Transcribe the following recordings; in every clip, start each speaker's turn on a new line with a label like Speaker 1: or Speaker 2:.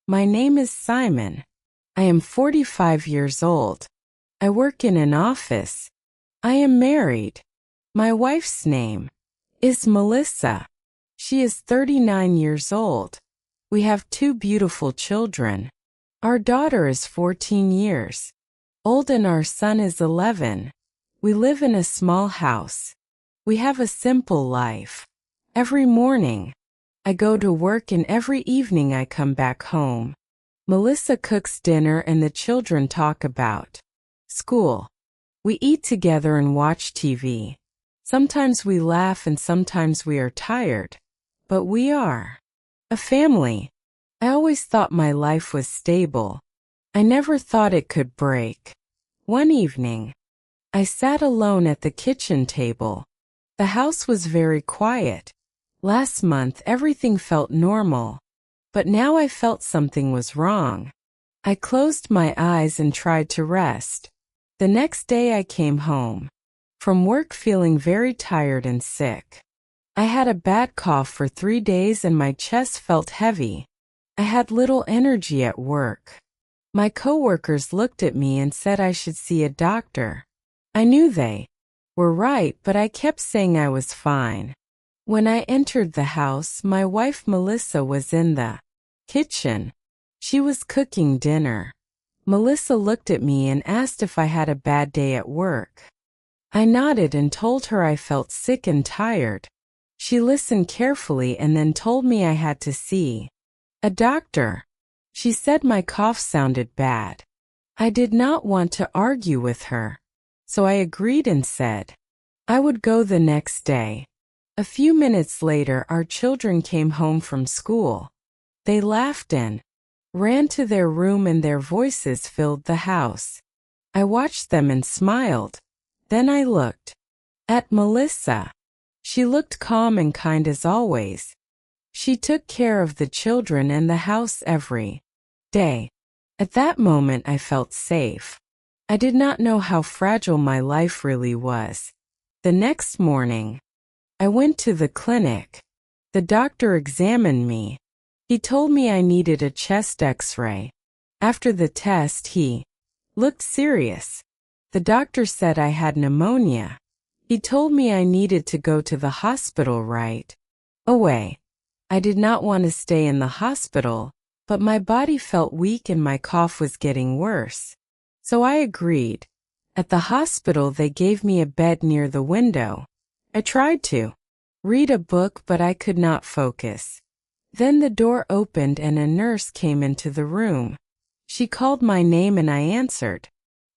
Speaker 1: My name is Simon. I am 45 years old. I work in an office. I am married. My wife's name is Melissa. She is 39 years old. We have two beautiful children. Our daughter is 14 years old and our son is 11. We live in a small house. We have a simple life. Every morning, I go to work and every evening I come back home. Melissa cooks dinner and the children talk about school. We eat together and watch TV. Sometimes we laugh and sometimes we are tired. But we are a family. I always thought my life was stable. I never thought it could break. One evening, I sat alone at the kitchen table. The house was very quiet. Last month everything felt normal. But now I felt something was wrong. I closed my eyes and tried to rest. The next day I came home from work feeling very tired and sick. I had a bad cough for 3 days and my chest felt heavy. I had little energy at work. My coworkers looked at me and said I should see a doctor. I knew they were right, but I kept saying I was fine. When I entered the house, my wife Melissa was in the kitchen. She was cooking dinner. Melissa looked at me and asked if I had a bad day at work. I nodded and told her I felt sick and tired. She listened carefully and then told me I had to see a doctor. She said my cough sounded bad. I did not want to argue with her, so I agreed and said I would go the next day. A few minutes later, our children came home from school. They laughed and ran to their room and their voices filled the house. I watched them and smiled. Then I looked at Melissa. She looked calm and kind as always. She took care of the children and the house every day. At that moment I felt safe. I did not know how fragile my life really was. The next morning, I went to the clinic. The doctor examined me. He told me I needed a chest X-ray. After the test, he looked serious. The doctor said I had pneumonia. He told me I needed to go to the hospital right away. I did not want to stay in the hospital, but my body felt weak and my cough was getting worse. So I agreed. At the hospital, they gave me a bed near the window. I tried to read a book, but I could not focus. Then the door opened and a nurse came into the room. She called my name and I answered.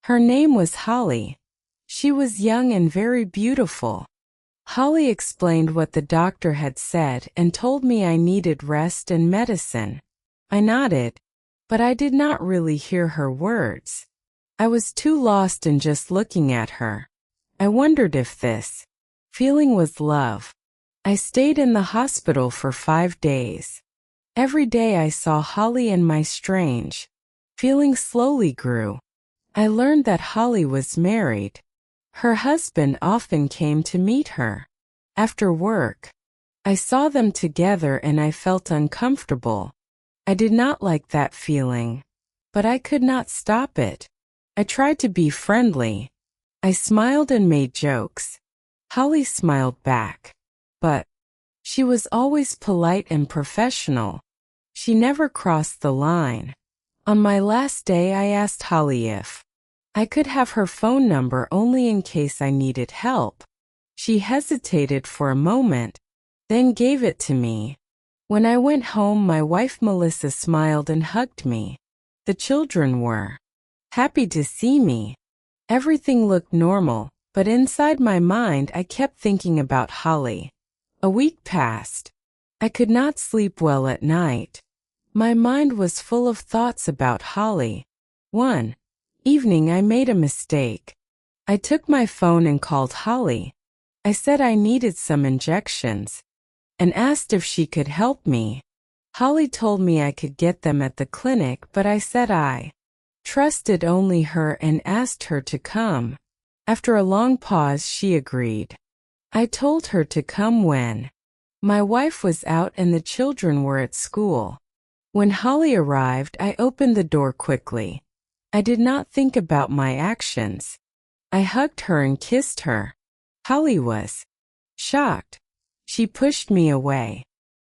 Speaker 1: Her name was Holly. She was young and very beautiful. Holly explained what the doctor had said and told me I needed rest and medicine. I nodded, but I did not really hear her words. I was too lost in just looking at her. I wondered if this feeling was love. I stayed in the hospital for 5 days. Every day I saw Holly and my strange feeling slowly grew. I learned that Holly was married. Her husband often came to meet her. After work, I saw them together and I felt uncomfortable. I did not like that feeling, but I could not stop it. I tried to be friendly. I smiled and made jokes. Holly smiled back, but she was always polite and professional. She never crossed the line. On my last day, I asked Holly if I could have her phone number only in case I needed help. She hesitated for a moment, then gave it to me. When I went home, my wife Melissa smiled and hugged me. The children were happy to see me. Everything looked normal, but inside my mind I kept thinking about Holly. A week passed. I could not sleep well at night. My mind was full of thoughts about Holly. One evening I made a mistake. I took my phone and called Holly. I said I needed some injections and asked if she could help me. Holly told me I could get them at the clinic, but I said I trusted only her and asked her to come. After a long pause, she agreed. I told her to come when my wife was out and the children were at school. When Holly arrived, I opened the door quickly. I did not think about my actions. I hugged her and kissed her. Holly was shocked. She pushed me away.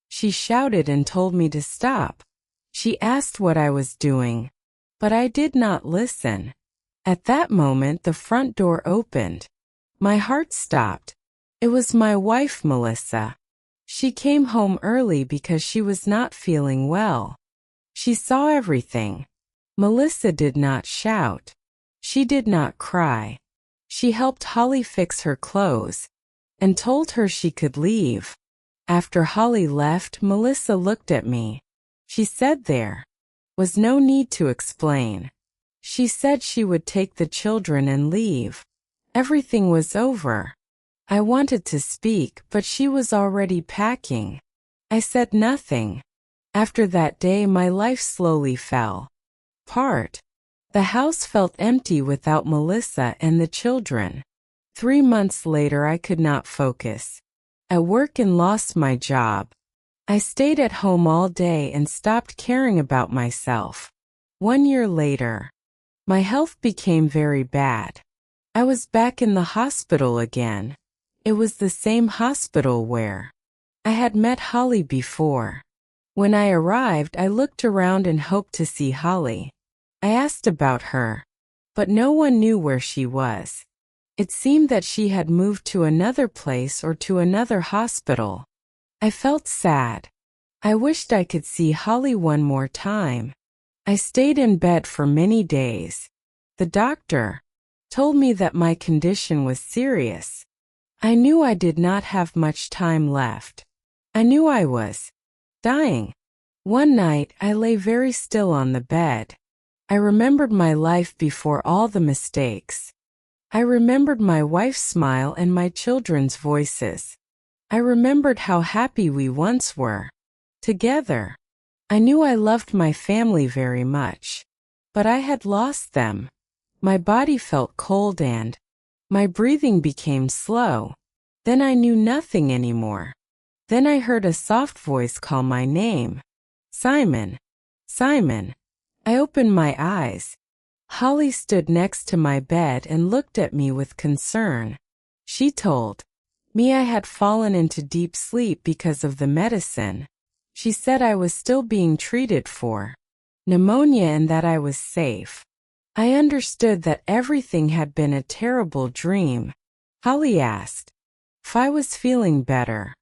Speaker 1: She shouted and told me to stop. She asked what I was doing, but I did not listen. At that moment, the front door opened. My heart stopped. It was my wife, Melissa. She came home early because she was not feeling well. She saw everything. Melissa did not shout. She did not cry. She helped Holly fix her clothes and told her she could leave. After Holly left, Melissa looked at me. She said there was no need to explain. She said she would take the children and leave. Everything was over. I wanted to speak, but she was already packing. I said nothing. After that day, my life slowly fell apart. The house felt empty without Melissa and the children. 3 months later, I could not focus at work and lost my job. I stayed at home all day and stopped caring about myself. 1 year later, my health became very bad. I was back in the hospital again. It was the same hospital where I had met Holly before. When I arrived, I looked around and hoped to see Holly. I asked about her, but no one knew where she was. It seemed that she had moved to another place or to another hospital. I felt sad. I wished I could see Holly one more time. I stayed in bed for many days. The doctor told me that my condition was serious. I knew I did not have much time left. I knew I was dying. One night, I lay very still on the bed. I remembered my life before all the mistakes. I remembered my wife's smile and my children's voices. I remembered how happy we once were together. I knew I loved my family very much, but I had lost them. My body felt cold and my breathing became slow. Then I knew nothing anymore. Then I heard a soft voice call my name. Simon. Simon. I opened my eyes. Holly stood next to my bed and looked at me with concern. She told me I had fallen into deep sleep because of the medicine. She said I was still being treated for pneumonia and that I was safe. I understood that everything had been a terrible dream. Holly asked if I was feeling better.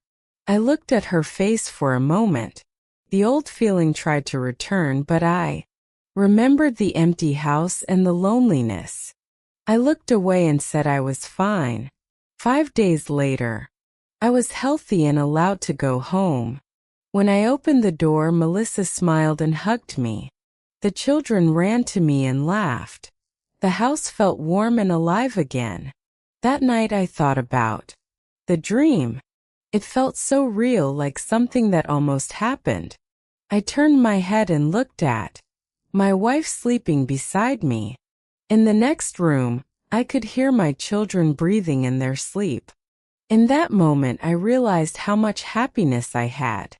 Speaker 1: I looked at her face for a moment. The old feeling tried to return, but I remembered the empty house and the loneliness. I looked away and said I was fine. 5 days later, I was healthy and allowed to go home. When I opened the door, Melissa smiled and hugged me. The children ran to me and laughed. The house felt warm and alive again. That night I thought about the dream. It felt so real, like something that almost happened. I turned my head and looked at my wife sleeping beside me. In the next room, I could hear my children breathing in their sleep. In that moment, I realized how much happiness I had.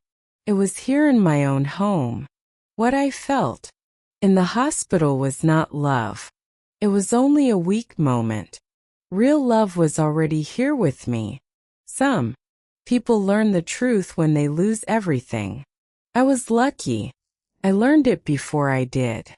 Speaker 1: It was here in my own home. What I felt in the hospital was not love. It was only a weak moment. Real love was already here with me. Some people learn the truth when they lose everything. I was lucky. I learned it before I did.